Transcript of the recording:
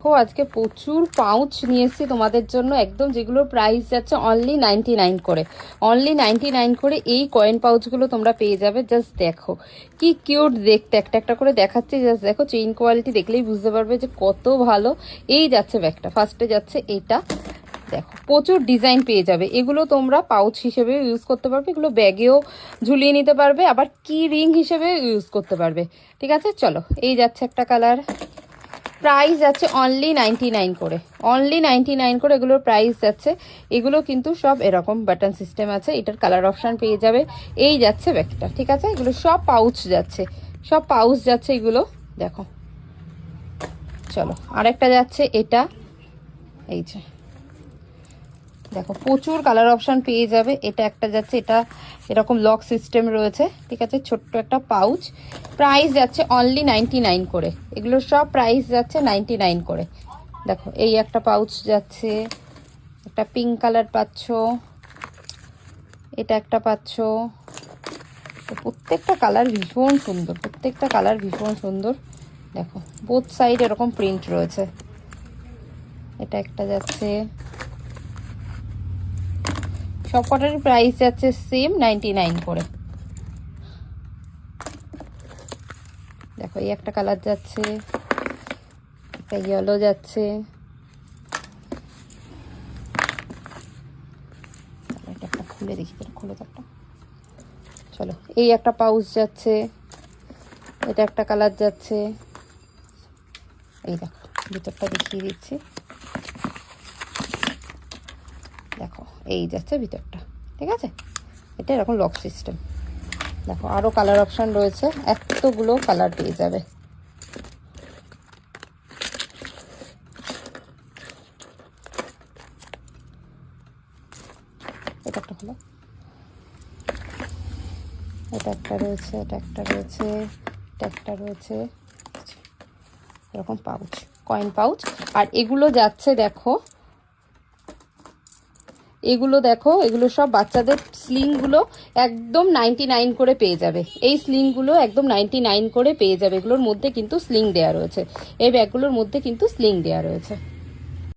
আজকে প্রচুর পাউচ নিয়ে এসেছি তোমাদের জন্য, একদম যেগুলোর প্রাইস যাচ্ছে অনলি 99 করে। অনলি 99 করে এই কয়েন পাউচগুলো তোমরা পেয়ে যাবে। জাস্ট দেখো কি কিউট দেখতে, একটা একটা করে দেখাচ্ছি। জাস্ট দেখো, চেইন কোয়ালিটি দেখলেই বুঝতে পারবে যে কত ভালো। এই যাচ্ছে ব্যাগটা, ফার্স্টে যাচ্ছে এইটা। দেখো প্রচুর ডিজাইন পেয়ে যাবে। এগুলো তোমরা পাউচ হিসেবে ইউজ করতে পারবে, এগুলো ব্যাগেও ঝুলিয়ে নিতে পারবে, আবার কি রিং হিসেবে ইউজ করতে পারবে। ঠিক আছে, চলো। এই যাচ্ছে একটা কালার, প্রাইস যাচ্ছে অনলি 99 করে। অনলি 99 করে এগুলোর প্রাইস যাচ্ছে। এগুলো কিন্তু সব এরকম বাটন সিস্টেম আছে, এটার কালার অপশান পেয়ে যাবে। এই যাচ্ছে ব্যাগটা, ঠিক আছে। এগুলো সব পাউচ যাচ্ছে, সব পাউচ যাচ্ছে এগুলো। দেখো, চলো আরেকটা যাচ্ছে এটা। এই যে দেখো, প্রচুর কালার অপশান পেয়ে যাবে। এটা একটা যাচ্ছে, এটা এরকম লক সিস্টেম রয়েছে, ঠিক আছে। ছোট্ট একটা পাউচ, প্রাইস যাচ্ছে অনলি 99 করে। এগুলোর সব প্রাইস যাচ্ছে 99 করে। দেখো এই একটা পাউচ যাচ্ছে, একটা পিঙ্ক কালার পাচ্ছ, এটা একটা পাচ্ছ। প্রত্যেকটা কালার ভীষণ সুন্দর, প্রত্যেকটা কালার ভীষণ সুন্দর। দেখো বোথ সাইড এরকম প্রিন্ট রয়েছে। এটা একটা যাচ্ছে, সব কটারই প্রাইস যাচ্ছে সেম 99 করে। দেখো এই একটা কালার যাচ্ছে, একটা ইয়েলো যাচ্ছে, এটা একটা খুলে দেখি, খুলে তো একটা। চলো এই একটা পাউচ যাচ্ছে, এটা একটা কালার যাচ্ছে। এই দেখো ভিতরটা দেখিয়ে দিচ্ছি। দেখো এই যাচ্ছে ভিতরটা, ঠিক আছে। এটা এরকম লক সিস্টেম। দেখো আরো কালার অপশন রয়েছে, এতগুলো কালার পেয়ে যাবে। এটা একটা হলো, এটা একটা রয়েছে, এটা একটা রয়েছে, এটা একটা রয়েছে, এরকম পাউচ, কয়েন পাউচ। আর এগুলো যাচ্ছে দেখো, এগুলো দেখো, এগুলো সব বাচ্চাদের স্লিংগুলো একদম 99 করে পেয়ে যাবে। এই স্লিংগুলো একদম 99 করে পেয়ে যাবে। এগুলোর মধ্যে কিন্তু স্লিং দেওয়া রয়েছে, এই ব্যাগগুলোর মধ্যে কিন্তু স্লিং দেওয়া রয়েছে।